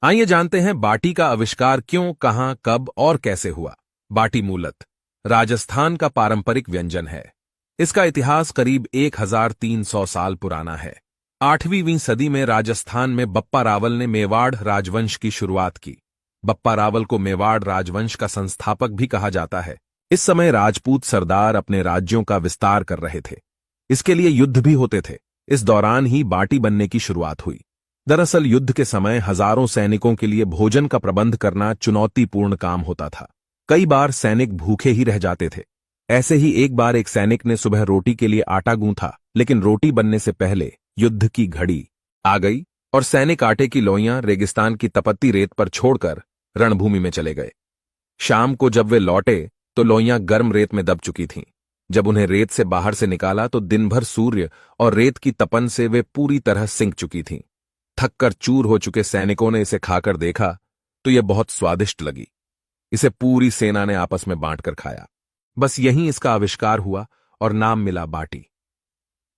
आइए जानते हैं बाटी का आविष्कार क्यों, कहां, कब और कैसे हुआ। बाटी मूलतः राजस्थान का पारंपरिक व्यंजन है। इसका इतिहास करीब 1300 साल पुराना है। 8वीं सदी में राजस्थान में बप्पा रावल ने मेवाड़ राजवंश की शुरुआत की। बप्पा रावल को मेवाड़ राजवंश का संस्थापक भी कहा जाता है। इस समय राजपूत सरदार अपने राज्यों का विस्तार कर रहे थे। इसके लिए युद्ध भी होते थे। इस दौरान ही बाटी बनने की शुरुआत हुई। दरअसल युद्ध के समय हजारों सैनिकों के लिए भोजन का प्रबंध करना चुनौतीपूर्ण काम होता था। कई बार सैनिक भूखे ही रह जाते थे। ऐसे ही एक बार एक सैनिक ने सुबह रोटी के लिए आटा गूंथा, लेकिन रोटी बनने से पहले युद्ध की घड़ी आ गई और सैनिक आटे की लोइयां रेगिस्तान की तपती रेत पर छोड़कर रणभूमि में चले गए। शाम को जब वे लौटे तो लोइयां गर्म रेत में दब चुकी थीं। जब उन्हें रेत से बाहर से निकाला तो दिन भर सूर्य और रेत की तपन से वे पूरी तरह सिंक चुकी थीं। थककर चूर हो चुके सैनिकों ने इसे खाकर देखा तो यह बहुत स्वादिष्ट लगी। इसे पूरी सेना ने आपस में बांटकर खाया। बस यहीं इसका आविष्कार हुआ और नाम मिला बाटी।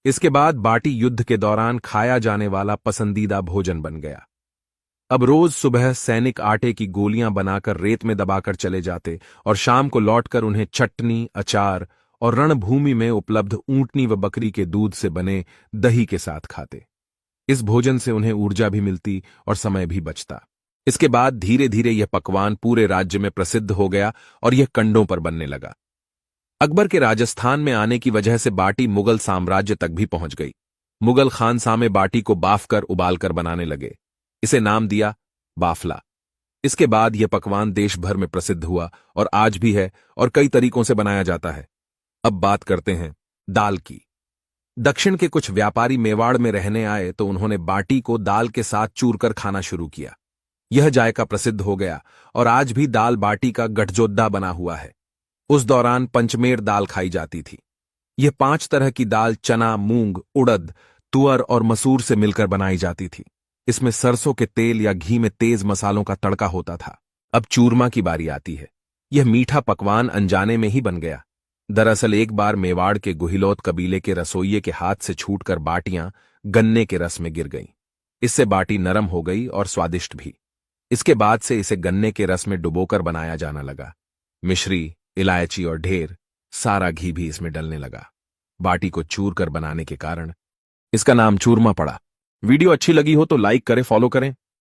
इसके बाद बाटी युद्ध के दौरान खाया जाने वाला पसंदीदा भोजन बन गया। अब रोज सुबह सैनिक आटे की गोलियां बनाकर रेत में दबाकर चले जाते और शाम को लौटकर उन्हें चटनी, अचार और रणभूमि में उपलब्ध ऊंटनी व बकरी के दूध से बने दही के साथ खाते। इस भोजन से उन्हें ऊर्जा भी मिलती और समय भी बचता। इसके बाद धीरे धीरे यह पकवान पूरे राज्य में प्रसिद्ध हो गया और यह कंडों पर बनने लगा। अकबर के राजस्थान में आने की वजह से बाटी मुगल साम्राज्य तक भी पहुंच गई। मुगल खानसामे बाटी को बाफ कर उबालकर बनाने लगे। इसे नाम दिया बाफला। इसके बाद यह पकवान देश भर में प्रसिद्ध हुआ और आज भी है और कई तरीकों से बनाया जाता है। अब बात करते हैं दाल की। दक्षिण के कुछ व्यापारी मेवाड़ में रहने आए तो उन्होंने बाटी को दाल के साथ चूरकर खाना शुरू किया। यह जायका प्रसिद्ध हो गया और आज भी दाल बाटी का गठजोद्दा बना हुआ है। उस दौरान पंचमेर दाल खाई जाती थी। यह 5 तरह की दाल चना, मूंग, उड़द, तुअर और मसूर से मिलकर बनाई जाती थी। इसमें सरसों के तेल या घी में तेज मसालों का तड़का होता था। अब चूरमा की बारी आती है। यह मीठा पकवान अनजाने में ही बन गया। दरअसल एक बार मेवाड़ के गुहिलोत कबीले के रसोइये के हाथ से छूटकर बाटियां गन्ने के रस में गिर गईं। इससे बाटी नरम हो गई और स्वादिष्ट भी। इसके बाद से इसे गन्ने के रस में डुबोकर बनाया जाना लगा। मिश्री, इलायची और ढेर सारा घी भी इसमें डलने लगा। बाटी को चूर कर बनाने के कारण इसका नाम चूरमा पड़ा। वीडियो अच्छी लगी हो तो लाइक करें, फॉलो करें।